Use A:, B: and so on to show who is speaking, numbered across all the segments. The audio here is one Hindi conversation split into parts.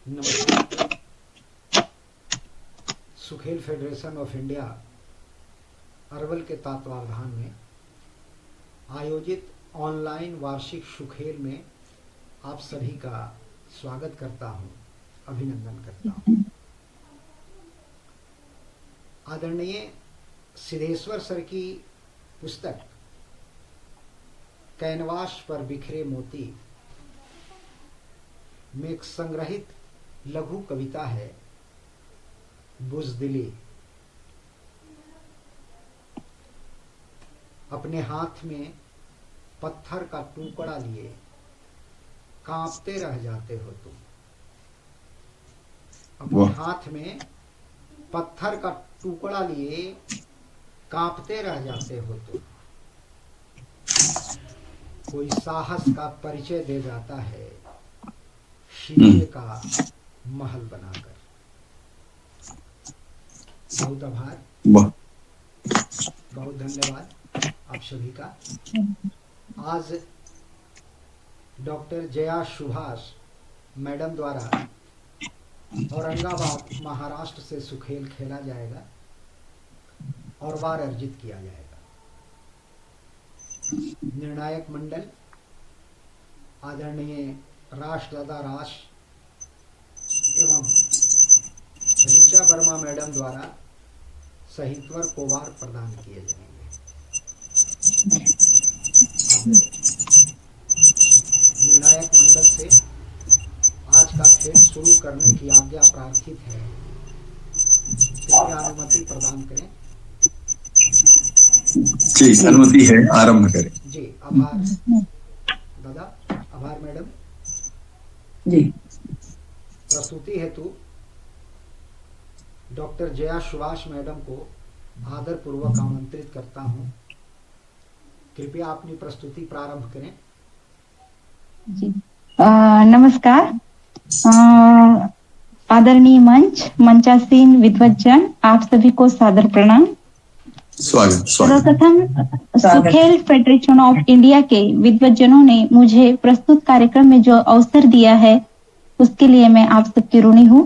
A: नमस्कार। सुखेल फेडरेशन ऑफ इंडिया अरवल के तत्वावधान में आयोजित ऑनलाइन वार्षिक सुखेल में आप सभी का स्वागत करता हूं, अभिनंदन करता हूं। आदरणीय सिद्धेश्वर सर की पुस्तक कैनवास पर बिखरे मोती में एक संग्रहित लघु कविता है बुज़दिली। अपने हाथ में पत्थर का टुकड़ा लिए कांपते रह जाते हो तुम। अपने हाथ में पत्थर का टुकड़ा लिए कांपते रह जाते हो तुम। कोई साहस का परिचय दे जाता है शीशे का महल बनाकर। बहुत आभार, बहुत धन्यवाद आप सभी का। आज डॉक्टर जया सुभाष मैडम द्वारा औरंगाबाद महाराष्ट्र से सुखेल खेला जाएगा और वार अर्जित किया जाएगा। निर्णायक मंडल आदरणीय राष्ट्रदादा राज एवं ऋचा वर्मा मैडम द्वारा साहित्यवर को वार प्रदान किए जाएंगे। निर्णायक मंडल से आज का खेल शुरू करने की आज्ञा प्रार्थित है। कृपया अनुमति प्रदान करें।
B: जी, अनुमति है, आरंभ करें।
A: जी, आभार दादा, आभार मैडम
C: जी।
A: प्रस्तुति हेतु डॉक्टर जया सुभाष मैडम को आदर पूर्वक आमंत्रित करता हूं। कृपया अपनी प्रस्तुति प्रारंभ करें।
C: जी, नमस्कार। आदरणीय मंचासीन विद्वज्जन, आप सभी को सादर प्रणाम।
B: स्वागत।
C: सर्वप्रथम सुखेल फेडरेशन ऑफ इंडिया के विद्वज्जनों ने मुझे प्रस्तुत कार्यक्रम में जो अवसर दिया है उसके लिए मैं आप सबकी ऋणी हूँ।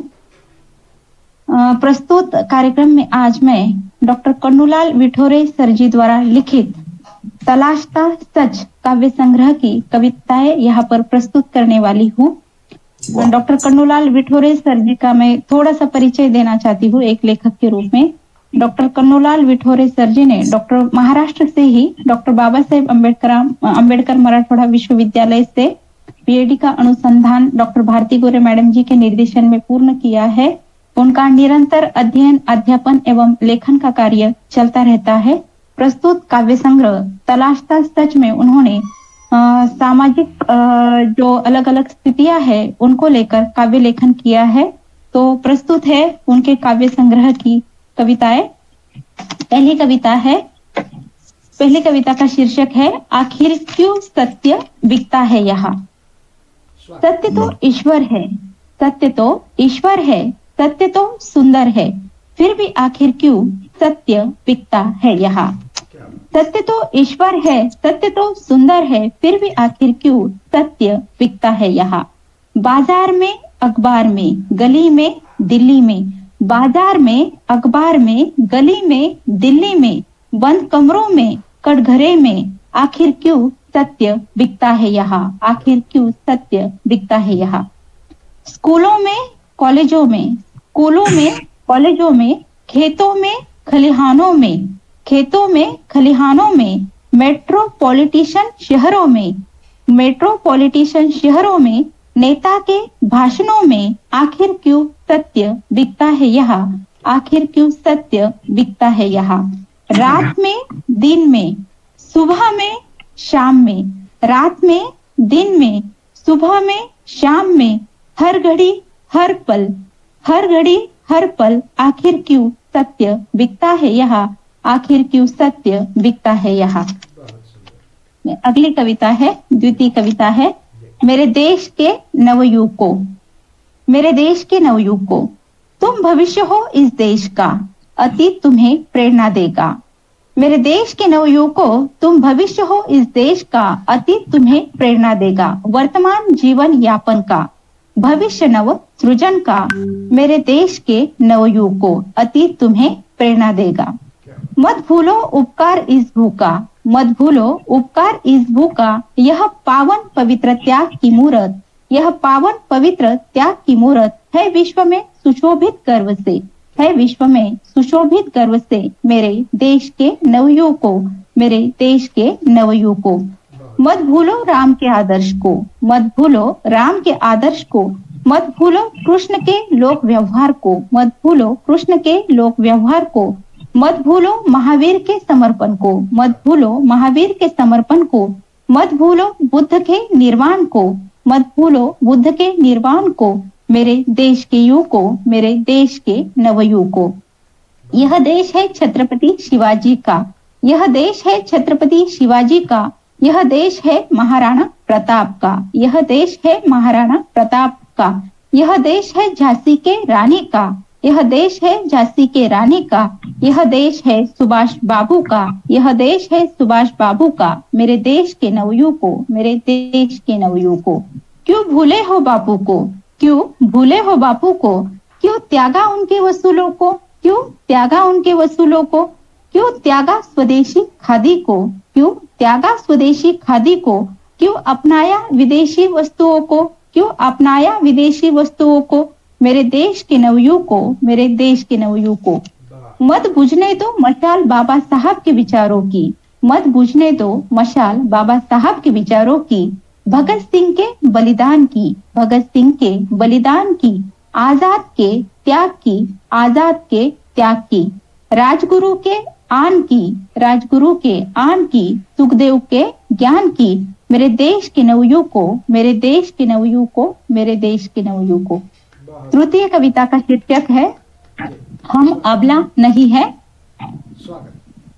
C: प्रस्तुत कार्यक्रम में आज मैं डॉक्टर कन्नूलाल विठोरे सर जी द्वारा लिखित तलाशता सच काव्य संग्रह की कविताएं यहाँ पर प्रस्तुत करने वाली हूँ। डॉक्टर कन्नूलाल विठोरे सर जी का मैं थोड़ा सा परिचय देना चाहती हूँ एक लेखक के रूप में। डॉक्टर कन्नूलाल विठोरे सर जी ने डॉक्टर महाराष्ट्र से ही डॉक्टर बाबा साहेब अम्बेडकर मराठवाड़ा विश्वविद्यालय से पीएचडी का अनुसंधान डॉक्टर भारती गोरे मैडम जी के निर्देशन में पूर्ण किया है। उनका निरंतर अध्ययन, अध्यापन एवं लेखन का कार्य चलता रहता है। प्रस्तुत काव्य संग्रह तलाशता सच में उन्होंने सामाजिक जो अलग अलग स्थितियां हैं उनको लेकर काव्य लेखन किया है। तो प्रस्तुत है उनके काव्य संग्रह की कविताएं। पहली कविता का शीर्षक है आखिर क्यों सत्य बिकता है यहाँ। सत्य तो ईश्वर है, सत्य तो ईश्वर है, सत्य तो सुंदर है, फिर भी आखिर क्यों सत्य बिकता है यहाँ। सत्य तो ईश्वर है, सत्य तो सुंदर है, फिर भी आखिर क्यों सत्य बिकता है यहाँ। बाजार में, अखबार में, गली में, दिल्ली में, बाजार में, अखबार में, गली में, दिल्ली में, बंद कमरों में, कटघरे में, आखिर क्यों सत्य बिकता है यहाँ, आखिर क्यों सत्य बिकता है यहाँ। स्कूलों में, कॉलेजों में, स्कूलों में, कॉलेजों में, खेतों में, खलिहानों में, खेतों में, खलिहानों में, मेट्रोपॉलिटिशियन शहरों में, मेट्रोपॉलिटिशियन शहरों में, नेता के भाषणों में, आखिर क्यों सत्य बिकता है यहाँ, आखिर क्यों सत्य बिकता है यहाँ। रात में, दिन में, सुबह में, शाम में, रात में, दिन में, सुबह में, शाम में, हर घड़ी, हर पल, हर घड़ी, हर पल, आखिर क्यों सत्य बिकता है यहाँ, आखिर क्यों सत्य बिकता है यहाँ। अगली कविता है, द्वितीय कविता है मेरे देश के नवयुवकों। मेरे देश के नवयुवकों, तुम भविष्य हो इस देश का, अतीत तुम्हें प्रेरणा देगा। मेरे देश के नवयुवकों, तुम भविष्य हो इस देश का, अतीत तुम्हें प्रेरणा देगा। वर्तमान जीवन यापन का भविष्य नव सृजन का मेरे देश के नवयुग को अतीत तुम्हें प्रेरणा देगा। मत भूलो उपकार इस भू का, मत भूलो उपकार इस भू का, यह पावन पवित्र त्याग की मूरत, यह पावन पवित्र त्याग की मूरत है विश्व में सुशोभित गर्व से, है विश्व में सुशोभित गर्व से मेरे देश के नवयुग को, मेरे देश के नवयुग को। मत भूलो राम के आदर्श को, मत भूलो राम के आदर्श को, मत भूलो कृष्ण के लोक व्यवहार को, मत भूलो कृष्ण के लोक व्यवहार को, मत भूलो महावीर के समर्पण को, मत भूलो महावीर के समर्पण को, मत भूलो बुद्ध के निर्वाण को, मत भूलो बुद्ध के निर्वाण को, मेरे देश के युग को, मेरे देश के नवयुग को। यह देश है छत्रपति शिवाजी का, यह देश है छत्रपति शिवाजी का, यह देश है महाराणा प्रताप का, यह देश है महाराणा प्रताप का, यह देश है झांसी के रानी का, यह देश है झांसी के रानी का, यह देश है सुभाष बाबू का, यह देश है सुभाष बाबू का, मेरे देश के नवयुग को, मेरे देश के नवयुग को। क्यों भूले हो बापू को, क्यों भूले हो बापू को, क्यों त्यागा उनके वसूलों को, क्यों त्यागा उनके वसूलों को, क्यों त्यागा स्वदेशी खादी को, क्यों त्यागा स्वदेशी खादी को, क्यों अपनाया विदेशी वस्तुओं को, क्यों अपनाया विदेशी वस्तुओं को, मेरे देश के नवयुग को, मेरे देश के नवयुग को। मत बुझने दो मशाल बाबा साहब के विचारों की, मत बुझने दो मशाल बाबा साहब के विचारों की, भगत सिंह के बलिदान की, भगत सिंह के बलिदान की, आजाद के त्याग की, आजाद के त्याग की, राजगुरु के आन की, राजगुरु के आन की, सुखदेव के ज्ञान की, मेरे देश के नवयुग को, मेरे देश के नवयुग को, मेरे देश के नवयुग को। तृतीय कविता का शीर्षक है हम अबला नहीं है।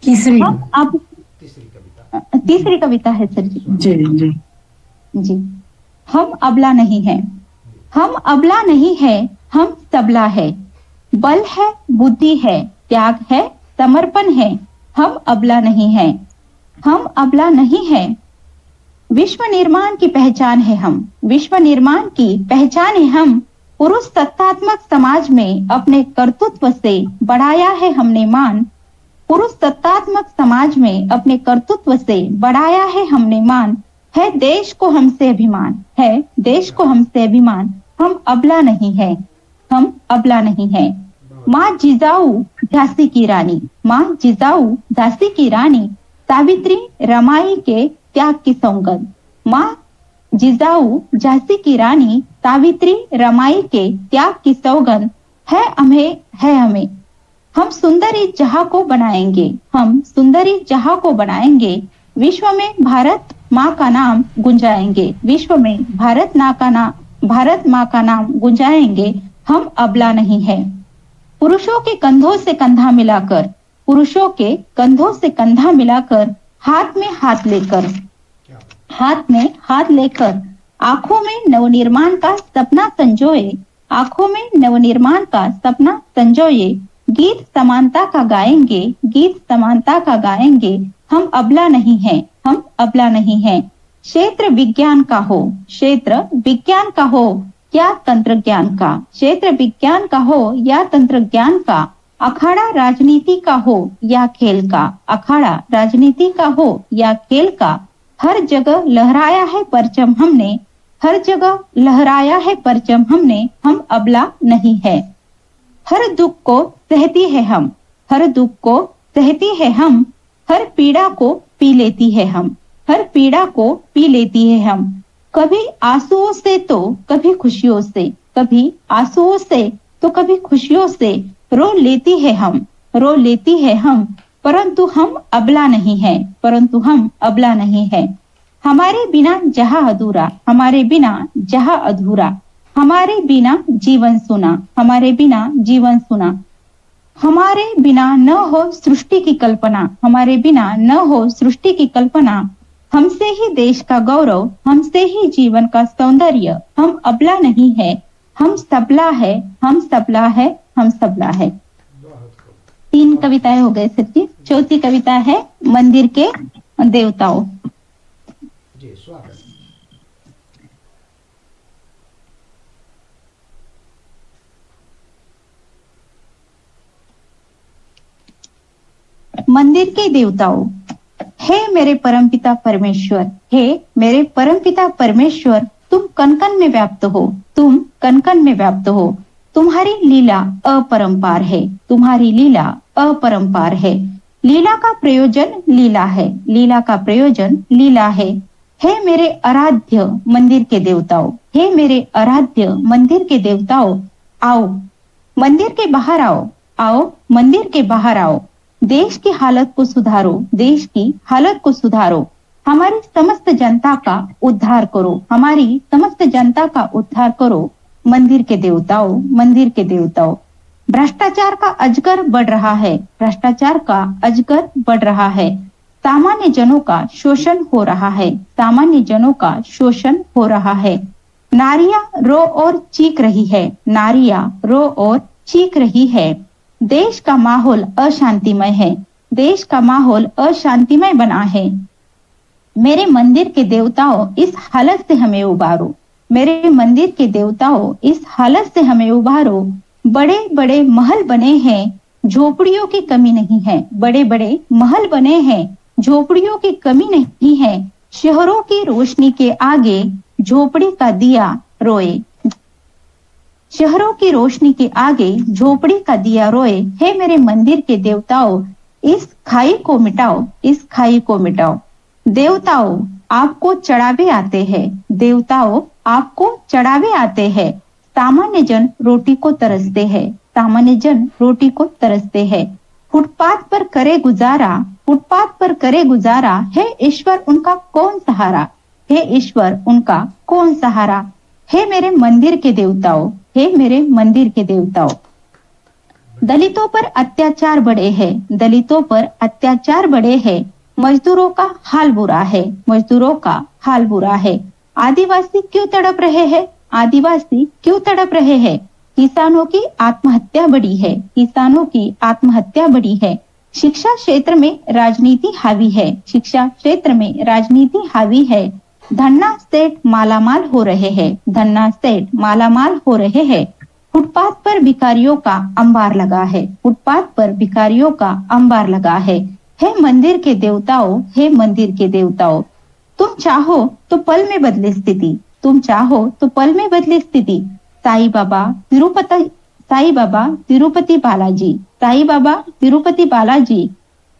D: तीसरी
C: हम अब तीसरी कविता है सर जी।
D: जी
C: जी। हम अबला नहीं है, हम अबला नहीं है, हम सबला है, बल है बुद्धि है, त्याग है समर्पण है, हम अबला नहीं है, हम अबला नहीं है। विश्व निर्माण की पहचान है हम, विश्व निर्माण की पहचान है हम, पुरुष सत्तात्मक समाज में अपने कर्तृत्व से बढ़ाया है हमने मान, पुरुष सत्तात्मक समाज में अपने कर्तृत्व से बढ़ाया है हमने मान, है देश को हमसे अभिमान, है देश को हमसे अभिमान, हम अबला नहीं है, हम अबला नहीं है। माँ जिजाऊ झांसी की रानी, माँ जिजाऊ झांसी की रानी, सावित्री रमाई के त्याग की सौगंध, माँ जिजाऊ झांसी की रानी, सावित्री रमाई के त्याग की सौगंध है हमें, है हमें। हम सुंदरी जहां को बनाएंगे, हम सुंदरी जहां को बनाएंगे, विश्व में भारत माँ का नाम गुंजाएंगे, विश्व में भारत माँ का नाम गुंजाएंगे, हम अबला नहीं है। पुरुषों के कंधों से कंधा मिलाकर, पुरुषों के कंधों से कंधा मिलाकर, हाथ में हाथ लेकर, हाथ में हाथ लेकर, आंखों में नवनिर्माण का सपना संजोए, आंखों में नवनिर्माण का सपना संजोए, गीत समानता का गाएंगे, गीत समानता का गाएंगे, हम अबला नहीं है, हम अबला नहीं है। क्षेत्र विज्ञान का हो, क्षेत्र विज्ञान का हो या तंत्र ज्ञान का, क्षेत्र विज्ञान का हो या तंत्र ज्ञान का, अखाड़ा राजनीति का हो या खेल का, अखाड़ा राजनीति का हो या खेल का, हर जगह लहराया है परचम हमने, हर जगह लहराया है परचम हमने, हम अबला नहीं है। हर दुख को सहती है हम, हर दुख को सहती है हम, हर पीड़ा को पी लेती है हम, हर पीड़ा को पी लेती है हम, कभी आंसुओं से तो कभी खुशियों से, कभी आंसुओं से तो कभी खुशियों से रो लेती है हम, रो लेती है हम, परंतु हम अबला नहीं है, परंतु हम अबला नहीं है। हमारे बिना जहां अधूरा, हमारे बिना जहां अधूरा, हमारे बिना जीवन सुना, हमारे बिना जीवन सुना, हमारे बिना न हो सृष्टि की कल्पना, हमारे बिना न हो सृष्टि की कल्पना, हमसे ही देश का गौरव, हमसे ही जीवन का सौंदर्य, हम अबला नहीं है, हम सबला है, हम सबला है, हम सबला है। 3 कविताएं हो गए सर जी। चौथी कविता है मंदिर के देवताओं।
A: जी स्वागत।
C: मंदिर के देवताओं, हे मेरे परमपिता परमेश्वर, हे मेरे परमपिता परमेश्वर, तुम कण-कण में व्याप्त हो, तुम कण-कण में व्याप्त हो। तुम्हारी लीला अपरंपार है, तुम्हारी लीला अपरंपार है। लीला का प्रयोजन लीला है, लीला का प्रयोजन लीला है। हे मेरे आराध्य मंदिर के देवताओं, हे मेरे आराध्य मंदिर के देवताओं, आओ मंदिर के बाहर आओ, आओ मंदिर के बाहर आओ। देश की हालत को सुधारो, देश की हालत को सुधारो। हमारी समस्त जनता का उद्धार करो, हमारी समस्त जनता का उद्धार करो। मंदिर के देवताओं, मंदिर के देवताओं। भ्रष्टाचार का अजगर बढ़ रहा है, भ्रष्टाचार का अजगर बढ़ रहा है। सामान्य जनों का शोषण हो रहा है, सामान्य जनों का शोषण हो रहा है। नारियां रो और चीख रही है, नारियां रो और चीख रही है। देश का माहौल अशांतिमय है, देश का माहौल अशांतिमय बना है। मेरे मंदिर के देवताओं, इस हालत से हमें उबारो, मेरे मंदिर के देवताओं, इस हालत से हमें उबारो। बड़े बड़े महल बने हैं, झोपड़ियों की कमी नहीं है, बड़े बड़े महल बने हैं, झोपड़ियों की कमी नहीं है। शहरों की रोशनी के आगे झोपड़ी का दिया रोए, शहरों की रोशनी के आगे झोपड़ी का दिया रोए। हे मेरे मंदिर के देवताओं, इस खाई को मिटाओ, इस खाई को मिटाओ। देवताओं, आपको चढ़ावे आते हैं, देवताओं आपको चढ़ावे आते हैं। सामान्य जन रोटी को तरसते हैं, सामान्य जन रोटी को तरसते हैं। फुटपाथ पर करे गुजारा, फुटपाथ पर करे गुजारा। हे ईश्वर उनका कौन सहारा, हे ईश्वर उनका कौन सहारा। हे मेरे मंदिर के देवताओं, हे मेरे मंदिर के देवताओं। दलितों पर अत्याचार बढ़े हैं, दलितों पर अत्याचार बढ़े हैं। मजदूरों का हाल बुरा है, मजदूरों का हाल बुरा है। आदिवासी क्यों तड़प रहे हैं, आदिवासी क्यों तड़प रहे हैं। किसानों की आत्महत्या बढ़ी है, किसानों की आत्महत्या बढ़ी है। शिक्षा क्षेत्र में राजनीति हावी है, शिक्षा क्षेत्र में राजनीति हावी है। धन्ना सेठ मालामाल हो रहे हैं, धन्ना सेठ मालामाल हो रहे हैं। फुटपाथ पर भिखारियों का अंबार लगा है, फुटपाथ पर भिखारियों का अंबार लगा है। हे मंदिर के देवताओं, हे मंदिर के देवताओं, तुम चाहो तो पल में बदले स्थिति, तुम चाहो तो पल में बदले स्थिति। साईं बाबा तिरुपति, साईं बाबा तिरुपति बालाजी, साईं बाबा तिरुपति बालाजी।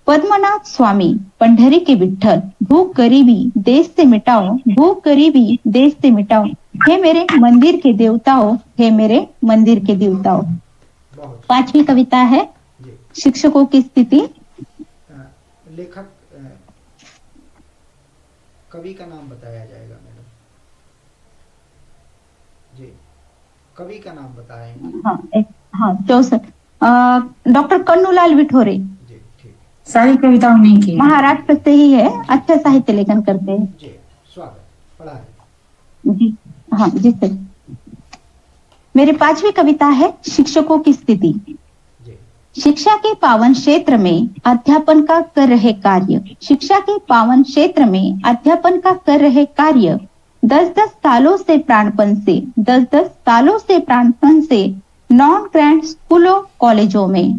C: पद्मनाथ स्वामी, पंढरी के विठ्ठल, भूख गरीबी देश से मिटाओ, भूख गरीबी देश से मिटाओ। हे मेरे मंदिर के देवताओं, हे मेरे मंदिर के देवताओं। पांचवी कविता है शिक्षकों की स्थिति।
A: लेखक कवि का नाम बताया जाएगा मैडम जी, कवि का नाम बताएंगे।
C: हाँ 64 डॉक्टर कन्नूलाल विठोरे
A: जी, ठीक।
C: सारी कविताओं नहीं की, महाराष्ट्र से ही है, अच्छा साहित्य लेखन करते हैं
A: जी। स्वागत, पढ़ा है
C: जी। हाँ जी सर। मेरी पांचवी कविता है शिक्षकों की स्थिति। शिक्षा के पावन क्षेत्र में अध्यापन का कर रहे कार्य, शिक्षा के पावन क्षेत्र में अध्यापन का कर रहे कार्य। 10-10 सालों से प्राणपण से, 10-10 सालों से प्राणपण से नॉन ग्रैंड स्कूलों कॉलेजों में,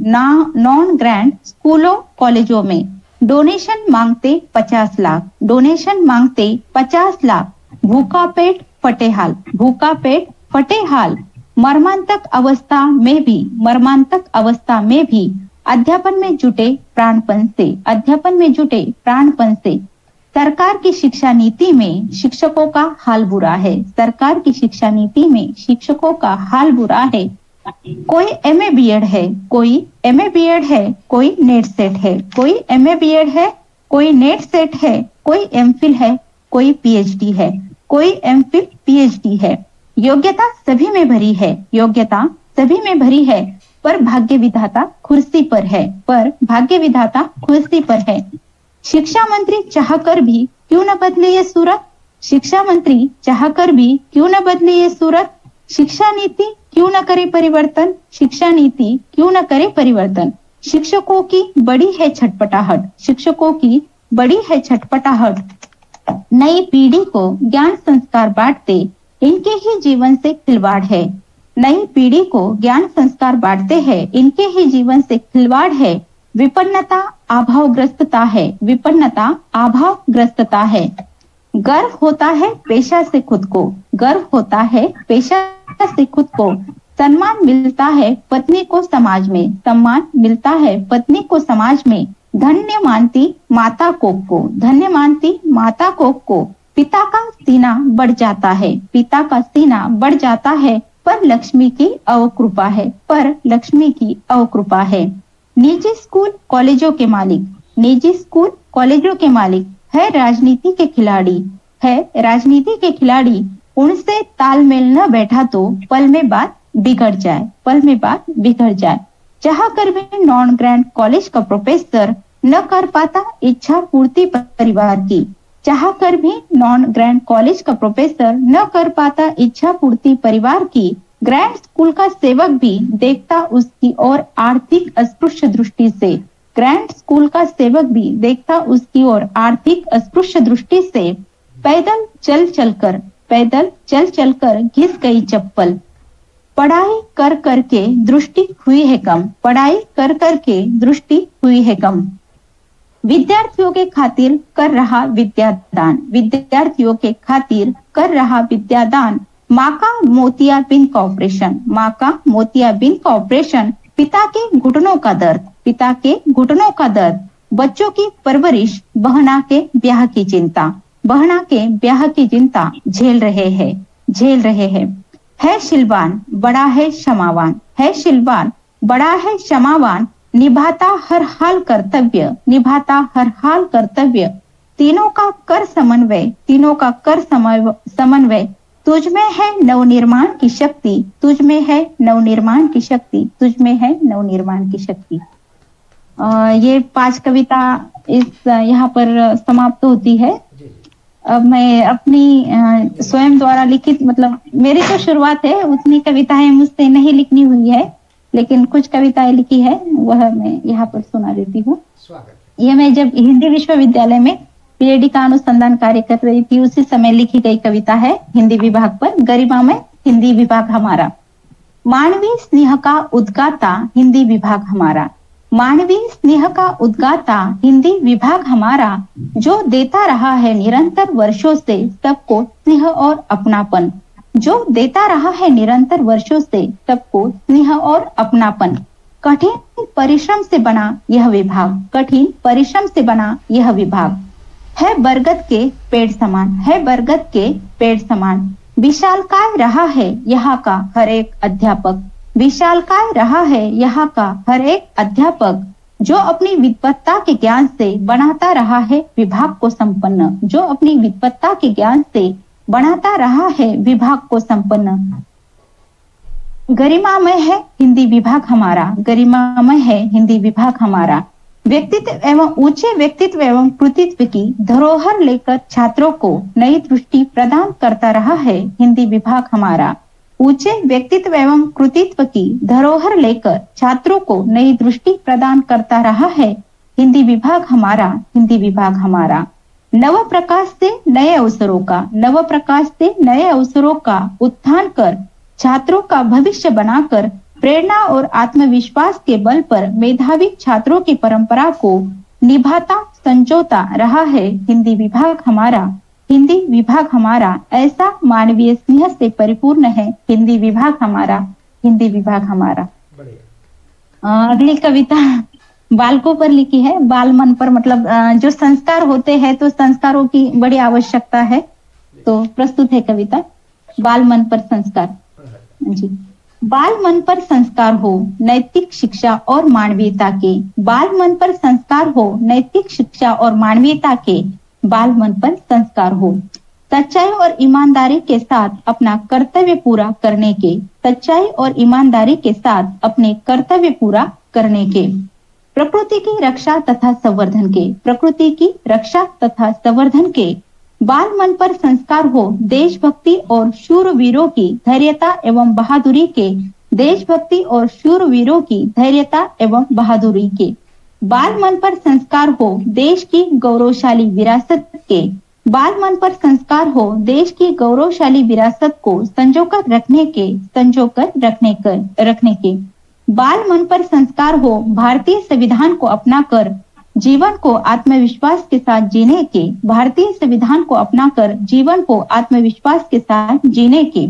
C: नॉन ग्रैंड स्कूलों कॉलेजों में डोनेशन मांगते 50 लाख, डोनेशन मांगते 50 लाख। भूखा पेट फटे हाल, भूखा पेट फटे हाल। मर्मांतक अवस्था में भी, मर्मांतक अवस्था में भी अध्यापन में जुटे प्राणपण से, अध्यापन में जुटे प्राणपण से। सरकार की शिक्षा नीति में शिक्षकों का हाल बुरा है, सरकार की शिक्षा नीति में शिक्षकों का हाल बुरा है। कोई एमए बीएड है, कोई एमए बीएड है, कोई नेट सेट है, कोई एमए बीएड है, कोई नेट सेट है, कोई एमफिल है, कोई पीएचडी है, कोई एमफिल पीएचडी है। योग्यता सभी में भरी है, योग्यता सभी में भरी है, पर भाग्य विधाता कुर्सी पर है, पर भाग्य विधाता कुर्सी पर है। शिक्षा मंत्री चाहकर भी क्यों न बदले ये सूरत, शिक्षा मंत्री चाहकर भी क्यों न बदले ये सूरत। शिक्षा नीति क्यों न करे परिवर्तन, शिक्षा नीति क्यों न करे परिवर्तन। शिक्षकों की बड़ी है छटपटाहट, शिक्षकों की बड़ी है छटपटाहट। नई पीढ़ी को ज्ञान संस्कार बांटते इनके ही जीवन से खिलवाड़ है, नई पीढ़ी को ज्ञान संस्कार बांटते हैं, इनके ही जीवन से खिलवाड़ है। विपन्नता अभावग्रस्तता है, विपन्नता अभावग्रस्तता है। गर्व होता है पेशा से खुद को, गर्व होता है पेशा से खुद को। सम्मान मिलता है पत्नी को समाज में, सम्मान मिलता है पत्नी को समाज में। धन्य मानती माता कोख को, धन्य मानती माता कोख को। पिता का सीना बढ़ जाता है, पिता का सीना बढ़ जाता है, पर लक्ष्मी की अवकृपा है, पर लक्ष्मी की अवकृपा है। निजी स्कूल कॉलेजों के मालिक, निजी स्कूल कॉलेजों के मालिक है राजनीति के खिलाड़ी, है राजनीति के खिलाड़ी। उनसे तालमेल न बैठा तो पल में बात बिगड़ जाए, पल में बात बिगड़ जाए। चाह कर भी नॉन ग्रैंड कॉलेज का प्रोफेसर न कर पाता इच्छा पूर्ति परिवार की, चाह कर भी नॉन ग्रैंड कॉलेज का प्रोफेसर न कर पाता इच्छा पूर्ति परिवार की। ग्रैंड स्कूल का सेवक भी देखता उसकी ओर आर्थिक अस्पृश्य दृष्टि से, ग्रैंड स्कूल का सेवक भी देखता उसकी ओर आर्थिक अस्पृश्य दृष्टि से। पैदल चल चलकर, पैदल चल चलकर घिस गई चप्पल। पढ़ाई कर करके दृष्टि हुई है कम, पढ़ाई कर करके दृष्टि हुई है कम। विद्यार्थियों के खातिर कर रहा विद्यादान, विद्यार्थियों के खातिर कर रहा विद्यादान। माँ का मोतियाबिंद का ऑपरेशन, माँ का मोतियाबिंद का ऑपरेशन। पिता के घुटनों का दर्द, पिता के घुटनों का दर्द। बच्चों की परवरिश, बहना के ब्याह की चिंता, बहना के ब्याह की चिंता झेल रहे हैं, झेल रहे हैं। है शिलवान बड़ा है क्षमावान, है शिलवान बड़ा है क्षमावान। निभाता हर हाल कर्तव्य, निभाता हर हाल कर्तव्य। तीनों का कर समन्वय, तीनों का कर समन्वय। तुझ में है नवनिर्माण की शक्ति, तुझ में है नवनिर्माण की शक्ति, तुझ में है नवनिर्माण की शक्ति। ये 5 कविता इस यहाँ पर समाप्त होती है। अब मैं अपनी स्वयं द्वारा लिखित, मतलब मेरी तो शुरुआत है, उतनी कविताएं मुझसे नहीं लिखनी हुई है, लेकिन कुछ कविताएं लिखी है, वह मैं यहाँ पर सुना देती हूँ। यह मैं जब हिंदी विश्वविद्यालय में पीएचडी का अनुसंधान कार्य कर रही थी, उसी समय लिखी गई कविता है हिंदी विभाग पर। गरिमा में हिंदी विभाग हमारा। मानवीय स्नेह का उद्गाता हिंदी विभाग हमारा, मानवीय स्नेह का उद्गाता हिंदी विभाग हमारा। जो देता रहा है निरंतर वर्षों से सबको स्नेह और अपनापन, जो देता रहा है निरंतर वर्षों से सबको स्नेह और अपनापन। कठिन परिश्रम से बना यह विभाग, कठिन परिश्रम से बना यह विभाग। है बरगद के पेड़ समान, है बरगद के पेड़ समान। विशालकाय रहा है यहाँ का हर एक अध्यापक, विशालकाय रहा है यहाँ का हर एक अध्यापक। जो अपनी विद्वत्ता के ज्ञान से बनाता रहा है विभाग को संपन्न, जो अपनी विद्वत्ता के ज्ञान से बनाता रहा है विभाग को संपन्न। गरिमामय है हिंदी विभाग हमारा, गरिमामय है हिंदी विभाग हमारा। व्यक्तित्व एवं ऊंचे व्यक्तित्व एवं कृतित्व की धरोहर लेकर छात्रों को नई दृष्टि प्रदान करता रहा है हिंदी विभाग हमारा। ऊंचे व्यक्तित्व एवं कृतित्व की धरोहर लेकर छात्रों को नई दृष्टि प्रदान करता रहा है हिंदी विभाग हमारा, हिंदी विभाग हमारा। नव प्रकाश से नए अवसरों का, नव प्रकाश से नए अवसरों का उत्थान कर छात्रों का भविष्य बनाकर प्रेरणा और आत्मविश्वास के बल पर मेधावी छात्रों की परंपरा को निभाता संजोता रहा है हिंदी विभाग हमारा, हिंदी विभाग हमारा। ऐसा मानवीय स्नेह से परिपूर्ण है हिंदी विभाग हमारा, हिंदी विभाग हमारा। अगली कविता बालकों पर लिखी है। बाल मन पर, मतलब जो संस्कार होते हैं तो संस्कारों की बड़ी आवश्यकता है, तो प्रस्तुत है कविता बाल मन पर संस्कार। जी। बाल मन पर संस्कार हो नैतिक शिक्षा और मानवीयता के, बाल मन पर संस्कार हो नैतिक शिक्षा और मानवीयता के, बाल मन पर संस्कार हो। सच्चाई और ईमानदारी के साथ अपना कर्तव्य पूरा करने के, सच्चाई और ईमानदारी के साथ अपने कर्तव्य पूरा करने के। प्रकृति की रक्षा तथा संवर्धन के, प्रकृति की रक्षा तथा संवर्धन के। बाल मन पर संस्कार हो देशभक्ति और शूरवीरों की धैर्यता एवं बहादुरी के, देशभक्ति और शूरवीरों की धैर्यता एवं बहादुरी के। बाल मन पर संस्कार हो देश की गौरवशाली विरासत के, बाल मन पर संस्कार हो देश की गौरवशाली विरासत को संजोकर रखने के, संजोकर रखने के। बाल मन पर संस्कार हो भारतीय संविधान को अपनाकर जीवन को आत्मविश्वास के साथ जीने के, भारतीय संविधान को अपनाकर जीवन को आत्मविश्वास के साथ जीने के।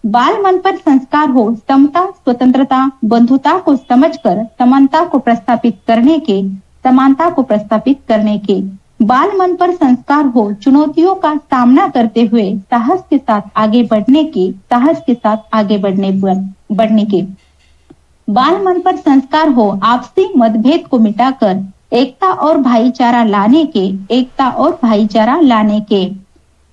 C: बाल मन पर संस्कार हो समता, स्वतंत्रता, बंधुता को समझकर समानता को प्रस्थापित करने के, समानता को प्रस्थापित करने के। बाल मन पर संस्कार हो चुनौतियों का सामना करते हुए साहस के साथ आगे बढ़ने के, साहस के साथ आगे बढ़ने के। बाल मन पर संस्कार हो आपसी मतभेद को मिटाकर एकता और भाईचारा लाने के, एकता और भाईचारा लाने के।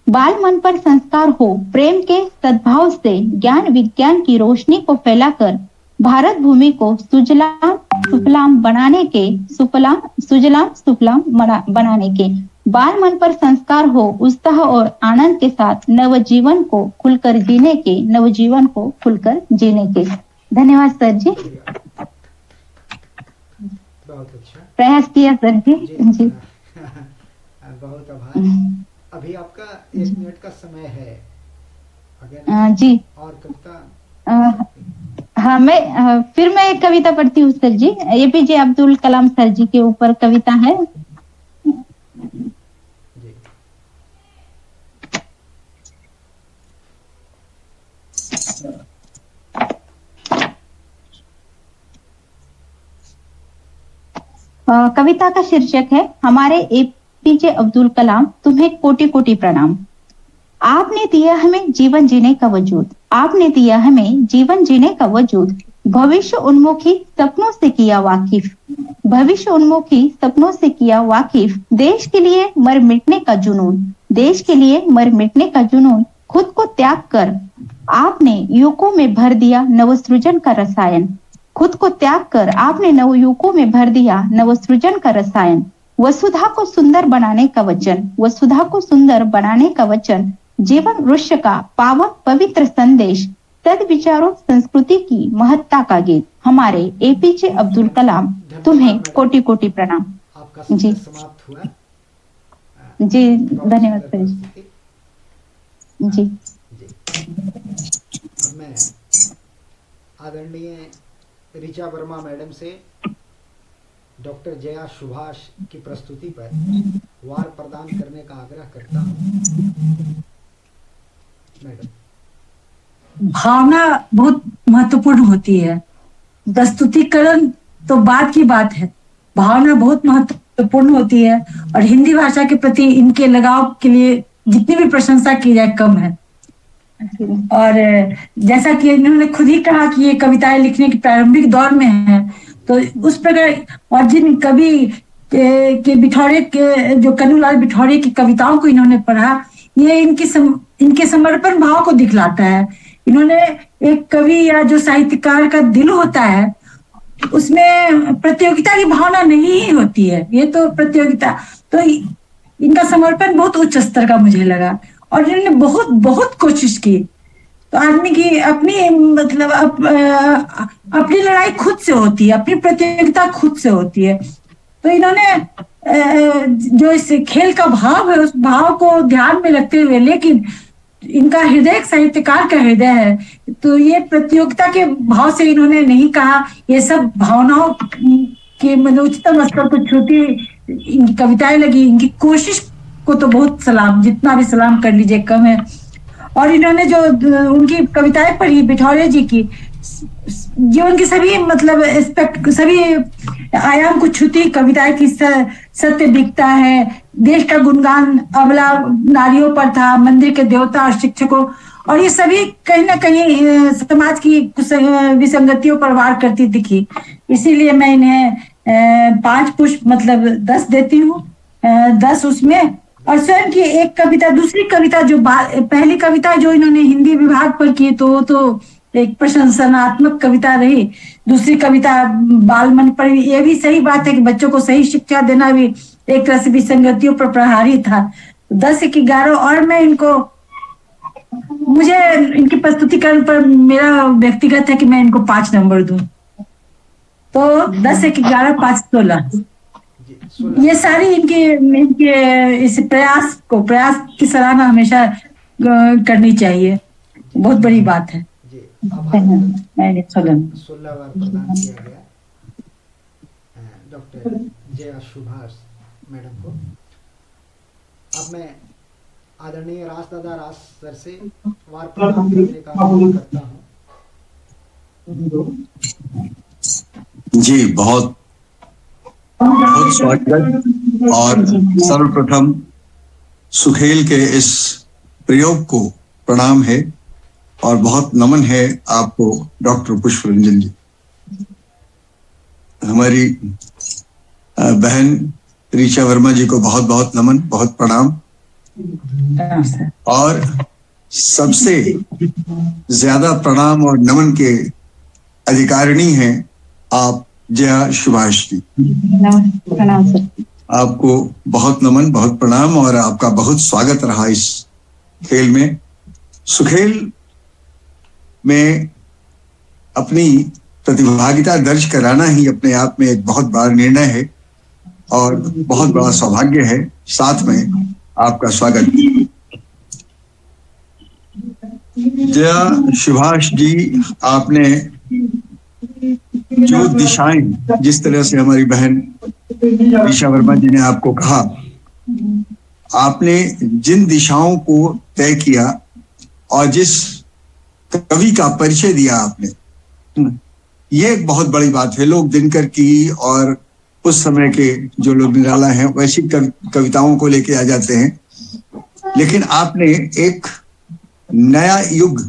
C: बाल मन पर संस्कार हो प्रेम के सद्भाव से ज्ञान विज्ञान की रोशनी को फैलाकर भारत भूमि को सुजलाम सुफलाम बनाने के, सुजलाम सुफलाम बनाने के। बाल मन पर संस्कार हो उत्साह और आनंद के साथ नवजीवन को खुलकर जीने के, नवजीवन को खुलकर जीने के। धन्यवाद सर जी।
A: बहुत अच्छा
C: प्रयास किया सर जी। जी
A: बहुत आभार। अभी आपका 1 मिनट का समय है, अगर
C: जी
A: और कविता।
C: हाँ, फिर मैं एक कविता पढ़ती हूँ सर जी। एपीजे अब्दुल कलाम सर जी के ऊपर कविता है।
A: जी।
C: कविता का शीर्षक है हमारे एपीजे अब्दुल कलाम, तुम्हें कोटि कोटि प्रणाम। आपने दिया हमें जीवन जीने का वजूद, आपने दिया हमें जीवन जीने का वजूद। भविष्य उन्मुखी सपनों से किया वाकिफ, भविष्य उन्मुखी सपनों से किया वाकिफ। देश के लिए मर मिटने का जुनून, देश के लिए मर मिटने का जुनून। खुद को त्याग कर आपने युवकों में भर दिया नवसृजन का रसायन, खुद को त्याग कर आपने नवयुवकों में भर दिया नवसृजन का रसायन। वसुधा को सुंदर बनाने का वचन, वसुधा को सुंदर बनाने का वचन। जीवन वृक्ष का पावन पवित्र संदेश, सद विचारों संस्कृति की महत्ता का गीत। हमारे एपीजे अब्दुल कलाम, तुम्हें कोटि कोटि प्रणाम।
A: आपका समय समाप्त हुआ।
C: जी धन्यवाद सर जी।
A: अब मैं आदरणीय ऋचा वर्मा मैडम से डॉक्टर जया सुभाष की प्रस्तुति पर वार प्रदान करने का आग्रह करता हूँ। मैडम।
D: भावना बहुत महत्वपूर्ण होती है, प्रस्तुतिकरण तो बात की बात है, भावना बहुत महत्वपूर्ण होती है। और हिंदी भाषा के प्रति इनके लगाव के लिए जितनी भी प्रशंसा की जाए कम है। और जैसा कि इन्होंने खुद ही कहा कि ये कविताएं लिखने के प्रारंभिक दौर में है, तो उस प्रकार और जिन कवि के बिठौरे के, जो कन्हूलाल बिठौरे की कविताओं को इन्होंने पढ़ा, ये इनके समर्पण भाव को दिखलाता है। इन्होंने एक कवि या जो साहित्यकार का दिल होता है उसमें प्रतियोगिता की भावना नहीं ही होती है, ये तो प्रतियोगिता, तो इनका समर्पण बहुत उच्च स्तर का मुझे लगा। और इन्होंने बहुत बहुत कोशिश की। तो आदमी की अपनी मतलब अपनी लड़ाई खुद से होती है, अपनी प्रतियोगिता खुद से होती है। तो इन्होंने जो इस खेल का भाव है उस भाव को ध्यान में रखते हुए, लेकिन इनका हृदय एक साहित्यकार का हृदय है, तो ये प्रतियोगिता के भाव से इन्होंने नहीं कहा, ये सब भावनाओं के मतलब उच्चतम स्तर को छूती कविताएं लगी। इनकी कोशिश को तो बहुत सलाम, जितना भी सलाम कर लीजिए कम है। और इन्होंने जो उनकी कविताएं पढ़ी बिठौरे जी की, जीवन की सभी मतलब सभी आयाम को छूती कविताएं की, सत्य दिखता है, देश का गुणगान अबला नारियों पर था, मंदिर के देवता और शिक्षकों, और ये सभी कहीं ना कहीं समाज की विसंगतियों पर वार करती दिखी। इसीलिए मैं इन्हें 5 पुष्प मतलब 10 देती हूँ, 10 उसमें। और स्वयं की एक कविता, दूसरी कविता जो पहली कविता जो इन्होंने हिंदी विभाग पर की तो वो तो एक प्रशंसनात्मक कविता रही। दूसरी कविता बाल मन पर, ये भी सही बात है कि बच्चों को सही शिक्षा देना भी एक तरह से विसंगतियों पर प्रहारी था। 10 से 11 और मैं इनको, मुझे इनकी प्रस्तुतिकरण पर मेरा व्यक्तिगत है कि मैं इनको 5 नंबर दूं। तो 10 से 11 5 16 ये सारी इनके इस प्रयास की सराहना हमेशा करनी चाहिए, बहुत बड़ी बात है।
A: जी
D: मैंने
A: 16 बार प्रदान किया गया डॉक्टर जया सुभाष मैडम को। अब मैं आदरणीय राजदादा राज सर से वार प्रदान करने का अनुरोध करता हूँ।
B: जी, बहुत बहुत स्वागत। और सर्वप्रथम सुखेल के इस प्रयोग को प्रणाम है और बहुत नमन है आपको डॉक्टर पुष्परंजन जी। हमारी बहन ऋचा वर्मा जी को बहुत बहुत नमन, बहुत प्रणाम। और सबसे ज्यादा प्रणाम और नमन के अधिकारिणी हैं आप जया सुभाष जी।
C: प्रणाम सर।
B: आपको बहुत नमन, बहुत प्रणाम और आपका बहुत स्वागत रहा इस खेल में। सुखेल में अपनी प्रतिभागिता दर्ज कराना ही अपने आप में एक बहुत बड़ा निर्णय है और बहुत बड़ा सौभाग्य है। साथ में आपका स्वागत। जया सुभाष जी, आपने जो दिशाएं, जिस तरह से हमारी बहन ऋचा वर्मा जी ने आपको कहा, आपने जिन दिशाओं को तय किया और जिस कवि का परिचय दिया आपने, ये एक बहुत बड़ी बात है। लोग दिनकर की और उस समय के जो लोग निराला हैं वैसी कविताओं को लेके आ जाते हैं, लेकिन आपने एक नया युग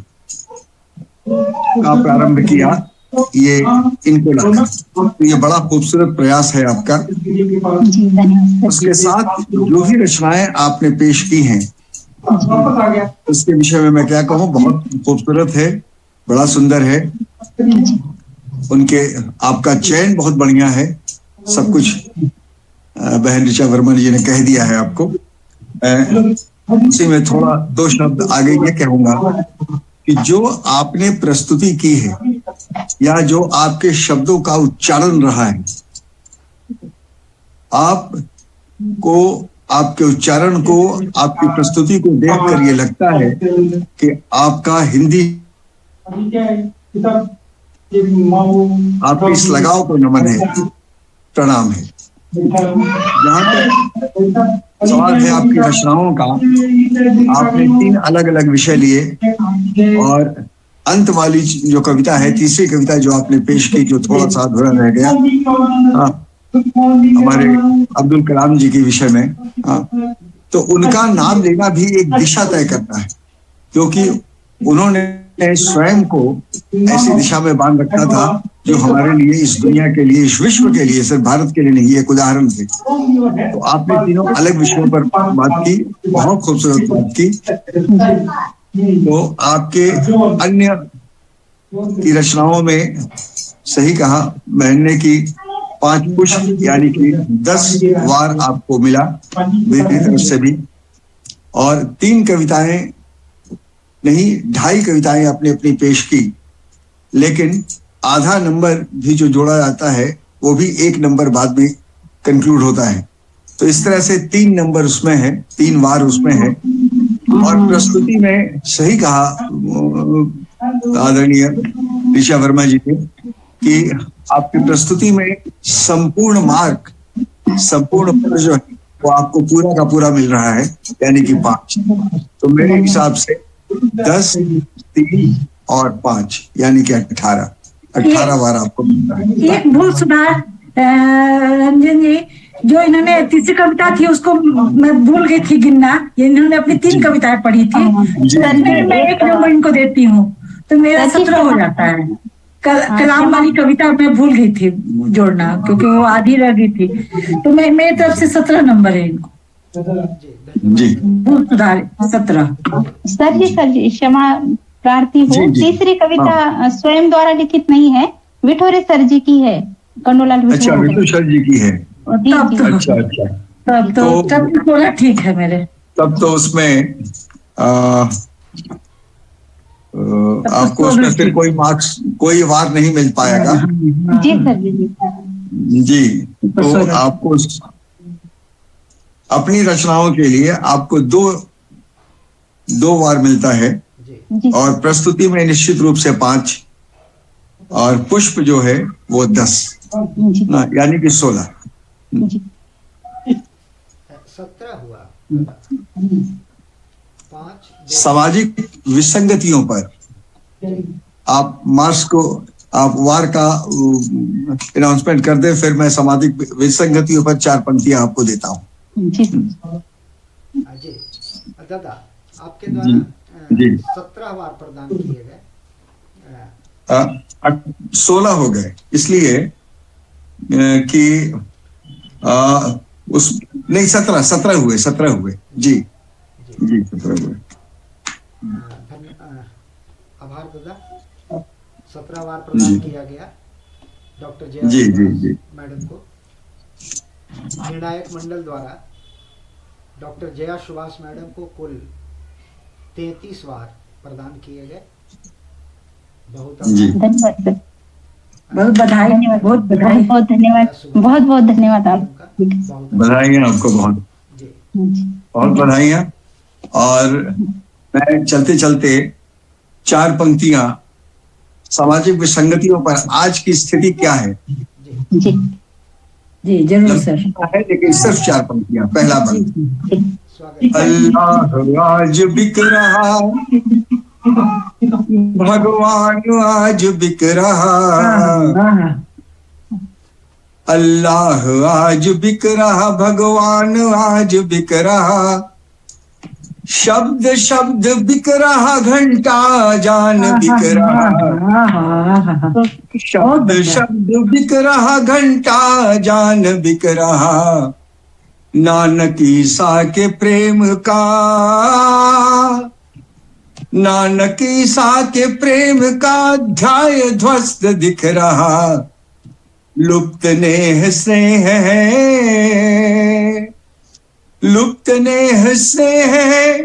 B: का प्रारंभ किया ये इनको लाकर। ये बड़ा खूबसूरत प्रयास है आपका। उसके साथ जो भी रचनाएं आपने पेश की हैं उसके विषय में मैं क्या कहूँ, बहुत खूबसूरत है, बड़ा सुंदर है। उनके आपका चयन बहुत बढ़िया है। सब कुछ बहन ऋचा वर्मा जी ने कह दिया है आपको। उसी में थोड़ा दो शब्द आगे ये कहूंगा कि जो आपने प्रस्तुति की है या जो आपके शब्दों का उच्चारण रहा है, आपको आपके उच्चारण को, आपकी प्रस्तुति को देखकर ये लगता है कि आपका हिंदी, आपके इस लगाव को नमन है, प्रणाम है। जहाँ तक सवाल है आपकी रचनाओं का, आपने 3 अलग अलग विषय लिए और अंत वाली जो कविता है, तीसरी कविता जो आपने पेश की, जो थोड़ा सा अधूरा रह गया, हमारे अब्दुल कलाम जी के विषय में, तो उनका नाम लेना भी एक दिशा तय करता है, क्योंकि उन्होंने स्वयं को ऐसी दिशा में बांध रखा था जो हमारे लिए, इस दुनिया के लिए, इस विश्व के लिए, सिर्फ भारत के लिए नहीं, एक उदाहरण थे। तो आपने तीनों अलग विषयों पर बात की, बहुत खूबसूरत बात की। तो आपके अन्य की रचनाओं में सही कहा बहन ने कि 5 पुष्प यानी कि 10 वार आपको मिला मेरी तरफ से भी, और 3 कविताएं नहीं 2.5 कविताएं आपने अपनी पेश की, लेकिन आधा नंबर भी जो जोड़ा जाता है वो भी 1 नंबर बाद में कंक्लूड होता है। तो इस तरह से 3 नंबर उसमें है, 3 वार उसमें है। और प्रस्तुति में सही कहा आदरणीय ऋचा वर्मा जी ने कि आपकी प्रस्तुति में संपूर्ण मार्क, संपूर्ण जो है वो आपको पूरा का पूरा मिल रहा है, यानी कि 5। तो मेरे हिसाब से 10, 3 और 5 यानी कि 18 बार आपको मिलता है।
D: एक भूल सुधार रंजन जी, जो इन्होंने तीसरी कविता थी उसको मैं भूल गई थी गिनना। इन्होंने अपनी 3 कविताएं पढ़ी थी, मैं 1 नंबर इनको देती हूँ, तो मेरा 17 हो जाता है। कलाम वाली कविता मैं भूल गई थी जोड़ना, क्योंकि वो आधी रह गई थी, तो मैं मेरी तरफ से 17 नंबर है इनको
B: जी।
D: भूल सुधार 17।
C: सर जी क्षमा प्रार्थी हूँ। तीसरी कविता स्वयं द्वारा लिखित नहीं है, विठोरे सर जी की है, कन्नूलाल।
B: अच्छा, विठोरे सर जी की है।
D: तब तो थोड़ा ठीक है मेरे।
B: तब तो उसमें आपको उसमें फिर कोई मार्क्स, कोई वार नहीं मिल पाएगा।
C: जी सर
B: जी। तो आपको अपनी रचनाओं के लिए आपको 2 वार मिलता है।
C: जी
B: और प्रस्तुति में निश्चित रूप से 5 और पुष्प जो है वो 10
C: जी
B: ना, यानी कि 16।
C: जी
A: 17 हुआ। 5
B: सामाजिक विसंगतियों पर आप मार्क्स को आप वार का अनाउंसमेंट कर दे, फिर मैं सामाजिक विसंगतियों पर 4 पंक्तियां आपको देता हूँ।
C: जी
A: जी दादा, आपके
B: जी
A: द्वारा
B: जी
A: 17 वार प्रदान किए गए।
B: 16 हो गए, इसलिए कि उस नहीं 17 हुए 17 हुए जी जी 17 हुए।
A: आभार दादा। 17 वार प्रदान किया गया डॉक्टर जया
B: जी जी जी
A: मैडम को। निर्णायक मंडल द्वारा डॉक्टर जया सुभाष मैडम को कुल 33 वार प्रदान किए गए। बहुत
B: जी
C: धन्यवाद सर।
D: बहुत बधाई,
C: धन्यवाद,
D: बहुत बधाई।
C: बहुत धन्यवाद, बहुत बहुत धन्यवाद आपका।
B: बधाइयाँ आपको, बहुत
A: जी
B: बहुत बधाइयाँ। और मैं चलते चलते 4 पंक्तियां सामाजिक विसंगतियों पर आज की स्थिति क्या है
C: जी
D: जी जरूर सर।
B: है, लेकिन सिर्फ 4 पंक्तियां। पहला पंक्ति,
A: स्वागत।
B: अल्लाह आज बिक रहा, भगवान आज बिक रहा, अल्लाह आज बिक रहा, भगवान आज बिक रहा, शब्द शब्द बिक रहा, घंटा जान बिक रहा, शब्द शब्द बिक रहा, घंटा जान बिक रहा, नानक ईसा के प्रेम का, नानक ईसा के प्रेम का अध्याय ध्वस्त दिख रहा, लुप्त नेह स्नेह है, लुप्त नेह स्नेह है,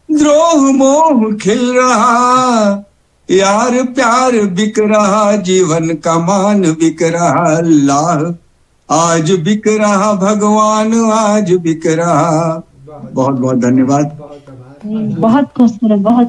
B: द्रोह मोह खिल रहा, यार प्यार बिक रहा, जीवन का मान बिक रहा, अल्लाह आज बिक रहा, भगवान आज बिक रहा। बहुत बहुत धन्यवाद।
A: बहुत आभार।
C: बहुत खूबसूरत, बहुत